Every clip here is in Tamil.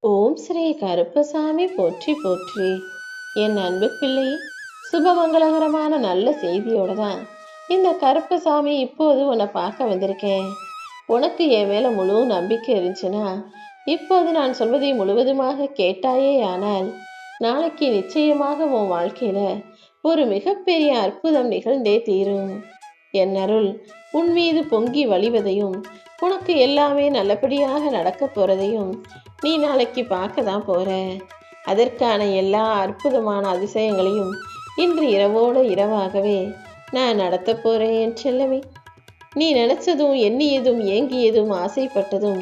ஓம் ஸ்ரீ கருப்பசாமி போற்றி போற்றி. என் அன்பு பிள்ளை, சுபமங்களகரமான நல்ல செய்தியோட தான் இந்த கருப்பசாமி இப்போது உன்னை பார்க்க வந்திருக்கேன். உனக்கு என் மேல முழு நம்பிக்கை இருந்துச்சுன்னா இப்போது நான் சொல்வதை முழுவதுமாக கேட்டாயே ஆனால் நாளைக்கு நிச்சயமாக உன் வாழ்க்கையில ஒரு மிகப்பெரிய அற்புதம் நிகழ்ந்தே தீரும். என் அருள் உன் மீது பொங்கி வழிவதையும் உனக்கு எல்லாமே நல்லபடியாக நடக்க போறதையும் நீ நாளைக்கு பார்க்க தான் போற. அதற்கான எல்லா அற்புதமான அதிசயங்களையும் இன்று இரவோடு இரவாகவே நான் நடத்த போறேன் என் செல்லமே. நீ நினைச்சதும் எண்ணியதும் ஏங்கியதும் ஆசைப்பட்டதும்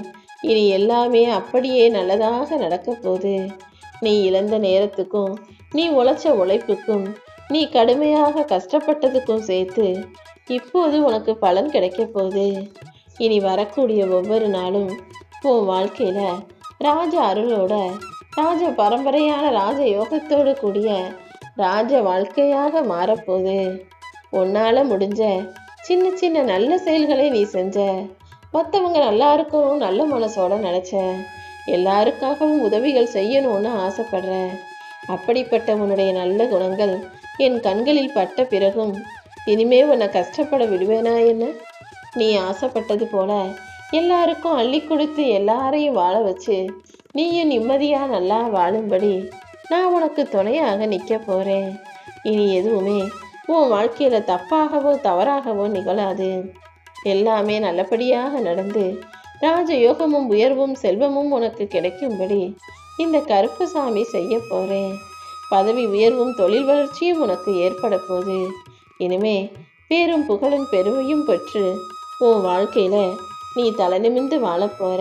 இனி எல்லாமே அப்படியே நல்லதாக நடக்க போகுது. நீ இழந்த நேரத்துக்கும் நீ உழைச்ச உழைப்புக்கும் நீ கடுமையாக கஷ்டப்பட்டதுக்கும் சேர்த்து இப்போது உனக்கு பலன் கிடைக்க போகுது. இனி வரக்கூடிய ஒவ்வொரு நாளும் உன் வாழ்க்கையில ராஜ அருளோட ராஜ பரம்பரையான ராஜ யோகத்தோடு கூடிய ராஜ வாழ்க்கையாக மாறப்போகுது. உன்னால முடிஞ்ச சின்ன சின்ன நல்ல செயல்களை நீ செஞ்ச, மற்றவங்க நல்லா இருக்கணும் நல்ல மனசோட நினைச்ச, எல்லாருக்காகவும் உதவிகள் செய்யணும்னு ஆசைப்படுற. அப்படிப்பட்ட உன்னுடைய நல்ல குணங்கள் என் கண்களில் பட்ட பிறகும் இனிமே உன்னை கஷ்டப்பட விடுவேனா என்ன? நீ ஆசைப்பட்டது போல எல்லாருக்கும் அள்ளி கொடுத்து எல்லாரையும் வாழ வச்சு நீயும் நிம்மதியா நல்லா வாழும்படி நான் உனக்கு துணையாக நிற்க போறேன். இனி எதுவுமே உன் வாழ்க்கையில தப்பாகவோ தவறாகவோ நிகழாது. எல்லாமே நல்லபடியாக நடந்து ராஜயோகமும் உயர்வும் செல்வமும் உனக்கு கிடைக்கும்படி இந்த கருப்பசாமி செய்ய போறேன். பதவி உயர்வும் தொழில் வளர்ச்சியும் உனக்கு ஏற்பட போகுது. இனிமே பேரும் புகழும் பெருமையும் பெற்று உன் வாழ்க்கையில நீ தலை நிமிர்ந்து வாழ போற.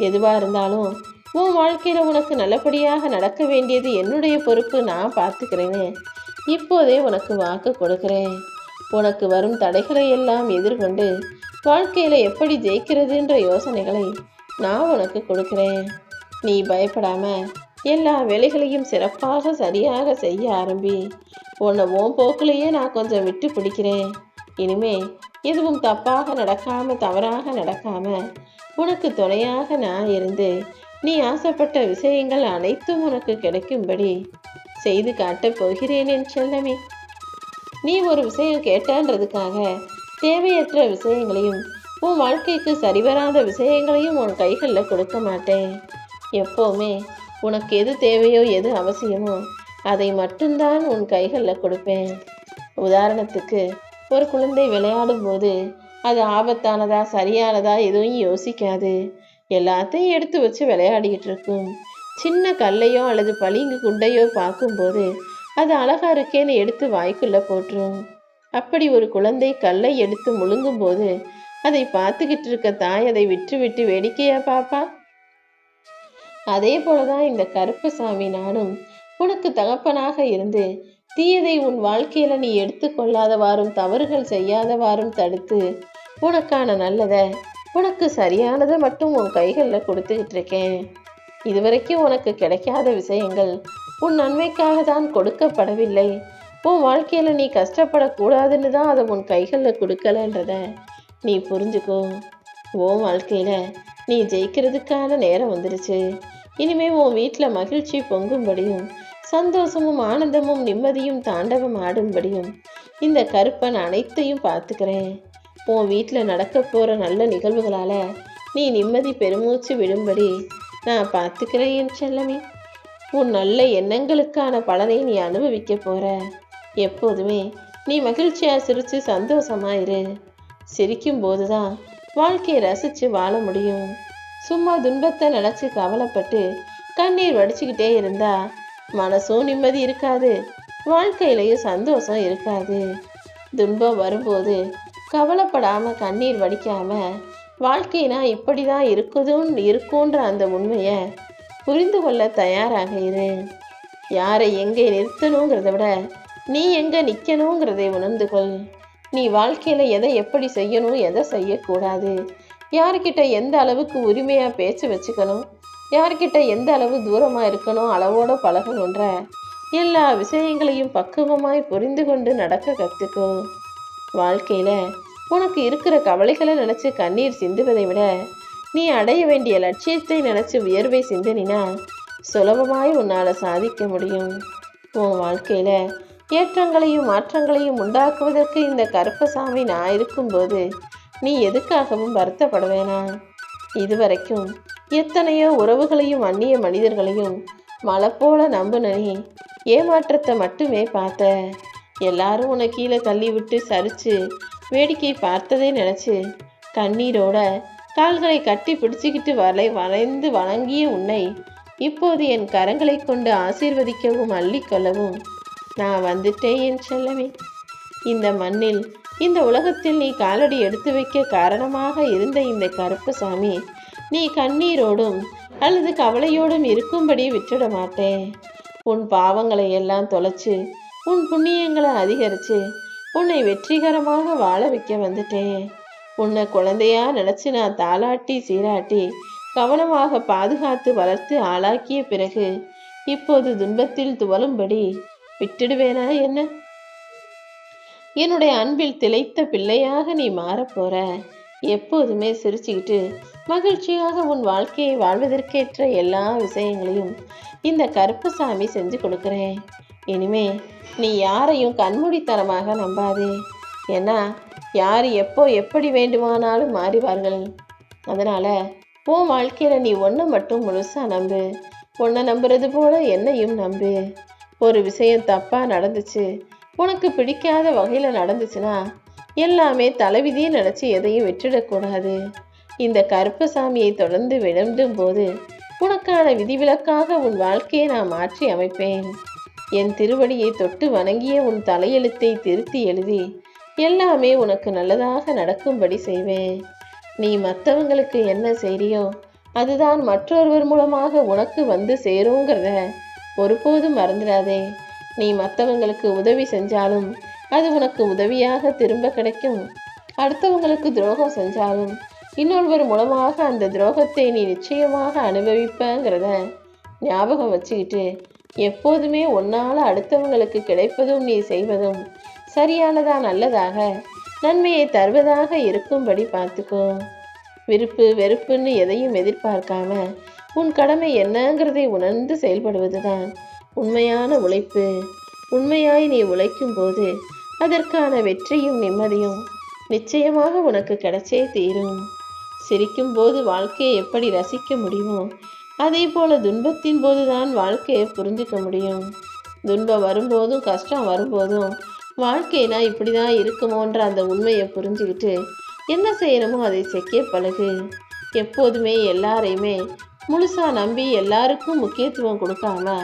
எதுவா இருந்தாலும் உன் வாழ்க்கையில உனக்கு நல்லபடியாக நடக்க வேண்டியது என்னுடைய பொறுப்பு, நான் பார்த்துக்கிறேன்னு இப்போதே உனக்கு வாக்கு கொடுக்கிறேன். உனக்கு வரும் தடைகளை எல்லாம் எதிர்கொண்டு வாழ்க்கையில எப்படி ஜெயிக்கிறதுன்ற யோசனைகளை நான் உனக்கு கொடுக்கிறேன். நீ பயப்படாம எல்லா வேலைகளையும் சிறப்பாக சரியாக செய்ய ஆரம்பி. உன்னை உன் போக்கிலேயே நான் கொஞ்சம் விட்டு பிடிக்கிறேன். இனிமே எதுவும் தப்பாக நடக்காம தவறாக நடக்காம உனக்கு துணையாக நான் இருந்து நீ ஆசைப்பட்ட விஷயங்கள் அனைத்தும் உனக்கு கிடைக்கும்படி செய்து காட்டப் போகிறேன் என் செல்லமே. நீ ஒரு விஷயம் கேட்டன்றதுக்காக தேவையற்ற விஷயங்களையும் உன் வாழ்க்கைக்கு சரிவராத விஷயங்களையும் உன் கைகளில் கொடுக்க மாட்டேன். எப்போவுமே உனக்கு எது தேவையோ எது அவசியமோ அதை மட்டும்தான் உன் கைகளில் கொடுப்பேன். உதாரணத்துக்கு, ஒரு குழந்தை விளையாடும் போது அது ஆபத்தானதா சரியானதா எதுவும் யோசிக்காது. எல்லாத்தையும் எடுத்து வச்சு விளையாடிக்கிட்டு இருக்கும். சின்ன கல்லையோ அல்லது பளிங்கு குண்டையோ பார்க்கும்போது அது அழகா இருக்கேன்னு எடுத்து வாய்க்குள்ள போட்டுரும். அப்படி ஒரு குழந்தை கல்லை எடுத்து முழுங்கும் போது அதை பார்த்துக்கிட்டு இருக்க தாய் அதை விட்டு விட்டு வேடிக்கையா பாப்பா? அதே போலதான் இந்த கருப்பசாமி நானும் உனக்கு தகப்பனாக இருந்து தீயதை உன் வாழ்க்கையில நீ எடுத்துக்கொள்ளாதவாறும் தவறுகள் செய்யாதவாறும் தடுத்து உனக்கான நல்லதை உனக்கு சரியானதை மட்டும் உன் கைகளில் கொடுத்துக்கிட்டு இருக்கேன். இதுவரைக்கும் உனக்கு கிடைக்காத விஷயங்கள் உன் நன்மைக்காக தான் கொடுக்கப்படவில்லை. உன் வாழ்க்கையில நீ கஷ்டப்படக்கூடாதுன்னு தான் அதை உன் கைகளில் கொடுக்கலன்றத நீ புரிஞ்சுக்கோ. உன் வாழ்க்கையில நீ ஜெயிக்கிறதுக்கான நேரம் வந்துருச்சு. இனிமே உன் வீட்டில் மகிழ்ச்சி பொங்கும்படியும் சந்தோஷமும் ஆனந்தமும் நிம்மதியும் தாண்டவம் ஆடும்படியும் இந்த கருப்பன் அனைத்தையும் பார்த்துக்கிறேன். உன் வீட்டில் நடக்க போகிற நல்ல நிகழ்வுகளால் நீ நிம்மதி பெருமூச்சு விடும்படி நான் பார்த்துக்கிறேன் என் செல்லமே. உன் நல்ல எண்ணங்களுக்கான பலனை நீ அனுபவிக்க போகிற. எப்போதுமே நீ மகிழ்ச்சியாக சிரித்து சந்தோஷமாயிரு. சிரிக்கும் போது தான் வாழ்க்கையை ரசித்து வாழ முடியும். சும்மா துன்பத்தை நினச்சி கவலைப்பட்டு கண்ணீர் வடிச்சுக்கிட்டே இருந்தா மனசும் நிம்மதி இருக்காது, வாழ்க்கையிலையும் சந்தோஷம் இருக்காது. துன்பம் வரும்போது கவலைப்படாம கண்ணீர் வடிக்காம வாழ்க்கைனா இப்படிதான் இருக்குன்ற அந்த உண்மையை புரிந்து கொள்ள தயாராக இரு. யாரை எங்கே நிறுத்தணுங்கிறத விட நீ எங்க நிற்கணுங்கிறதை உணர்ந்து கொள். நீ வாழ்க்கையில எதை எப்படி செய்யணும் எதை செய்யக்கூடாது, யார்கிட்ட எந்த அளவுக்கு உரிமையா பேச்சு வச்சுக்கணும், யார்கிட்ட எந்த அளவு தூரமா இருக்கணும், அளவோட பழகணுன்ற எல்லா விஷயங்களையும் பக்குவமாய் புரிந்து கொண்டு நடக்க கற்றுக்கோ. வாழ்க்கையில உனக்கு இருக்கிற கவலைகளை நினைச்சு கண்ணீர் சிந்துவதை விட நீ அடைய வேண்டிய லட்சியத்தை நினைச்சு வியர்வை சிந்தனினா சுலபமாய் உன்னால சாதிக்க முடியும். உன் வாழ்க்கையில ஏற்றங்களையும் மாற்றங்களையும் உண்டாக்குவதற்கு இந்த கருப்பசாமி நான் இருக்கும்போது நீ எதுக்காகவும் வருத்தப்பட வேணாம். இதுவரைக்கும் எத்தனையோ உறவுகளையும் அந்நிய மனிதர்களையும் மலை போல நம்புன நீ ஏமாற்றத்தை மட்டுமே பார்த்த. எல்லாரும் உன்னை கீழே தள்ளி விட்டு சரிச்சு வேடிக்கை பார்த்ததை நினைச்சு கண்ணீரோட கால்களை கட்டி பிடிச்சுக்கிட்டு வளைந்து வணங்கிய உன்னை இப்போது என் கரங்களை கொண்டு ஆசீர்வதிக்கவும் அள்ளிக்கொள்ளவும் நான் வந்துட்டேன் என் செல்லமே. இந்த மண்ணில் இந்த உலகத்தில் நீ காலடி எடுத்து வைக்க காரணமாக இருந்த இந்த கருப்பசாமி நீ கண்ணீரோடும் அல்லது கவலையோடும் இருக்கும்படி விட்டுட மாட்டேன். உன் பாவங்களை எல்லாம் தொலைச்சு உன் புண்ணியங்களை அதிகரித்து உன்னை வெற்றிகரமாக வாழ வைக்க வந்துட்டேன். உன்னை குழந்தையா நினச்சி நான் தாளாட்டி சீராட்டி கவனமாக பாதுகாத்து வளர்த்து ஆளாக்கிய பிறகு இப்போது துன்பத்தில் துவலும்படி விட்டுடுவேனா என்ன? என்னுடைய அன்பில் திளைத்த பிள்ளையாக நீ மாறப்போற. எப்போதுமே சிரிச்சுக்கிட்டு மகிழ்ச்சியாக உன் வாழ்க்கையை வாழ்வதற்கேற்ற எல்லா விஷயங்களையும் இந்த கருப்பசாமி செஞ்சு கொடுக்குறேன். இனிமே நீ யாரையும் கண்மூடித்தனமாக நம்பாதே. ஏன்னா யார் எப்போ எப்படி வேண்டுமானாலும் மாறிவார்கள். அதனால உன் வாழ்க்கையில நீ ஒன்றை மட்டும் முழுசா நம்பு. உன்னை நம்புறது போல என்னையும் நம்பு. ஒரு விஷயம் தப்பா நடந்துச்சு, உனக்கு பிடிக்காத வகையில நடந்துச்சுன்னா எல்லாமே தலைவிதியை நினைச்சு எதையும் விட்டுடக்கூடாது. இந்த கருப்பசாமியை தொடர்ந்து விளம்பும் போது உனக்கான விதிவிலக்காக உன் வாழ்க்கையை நான் மாற்றி அமைப்பேன். என் திருவடியை தொட்டு வணங்கிய உன் தலையெழுத்தை திருத்தி எழுதி எல்லாமே உனக்கு நல்லதாக நடக்கும்படி செய்வேன். நீ மற்றவங்களுக்கு என்ன செய்றியோ அதுதான் மற்றொருவர் மூலமாக உனக்கு வந்து சேருங்கிறத ஒருபோதும் மறந்துடாதே. நீ மற்றவங்களுக்கு உதவி செஞ்சாலும் அது உனக்கு உதவியாக திரும்ப கிடைக்கும். அடுத்தவங்களுக்கு துரோகம் செஞ்சாலும் இன்னொருவர் மூலமாக அந்த துரோகத்தை நீ நிச்சயமாக அனுபவிப்பங்கிறத ஞாபகம் வச்சுக்கிட்டு எப்போதுமே உன்னால் அடுத்தவங்களுக்கு கிடைப்பதும் நீ செய்வதும் சரியானதா நல்லதாக நன்மையை தருவதாக இருக்கும்படி பார்த்துக்கோ. விருப்பு வெறுப்புன்னு எதையும் எதிர்பார்க்காம உன் கடமை என்னங்கிறதை உணர்ந்து செயல்படுவதுதான் உண்மையான உழைப்பு. உண்மையாய் நீ உழைக்கும் போது அதற்கான வெற்றியும் நிம்மதியும் நிச்சயமாக உனக்கு கிடைச்சே தீரும். சிரிக்கும் போது வாழ்க்கையை எப்படி ரசிக்க முடியுமோ அதே போல துன்பத்தின் போதுதான் வாழ்க்கையை புரிஞ்சுக்க முடியும். துன்பம் வரும்போதும் கஷ்டம் வரும்போதும் வாழ்க்கைனா இப்படிதான் இருக்குமோன்ற அந்த உண்மையை புரிஞ்சுக்கிட்டு என்ன செய்யணுமோ அதை செய்ய பழகு. எப்போதுமே எல்லாரையுமே முழுசா நம்பி எல்லாருக்கும் முக்கியத்துவம் கொடுக்காம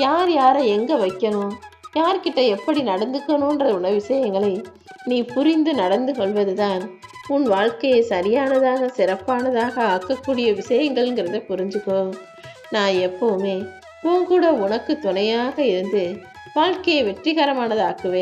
யார் யாரை எங்க வைக்கணும், யார்கிட்ட எப்படி நடந்துக்கணுன்ற விஷயங்களை நீ புரிந்து நடந்து கொள்வதுதான் உன் வாழ்க்கையை சரியானதாக சிறப்பானதாக ஆக்கக்கூடிய விஷயங்கள்ங்கிறத புரிஞ்சுக்கோ. நான் எப்பவுமே உன் கூட உனக்கு துணையாக இருந்து வாழ்க்கையை வெற்றிகரமானதாக்குவேன்.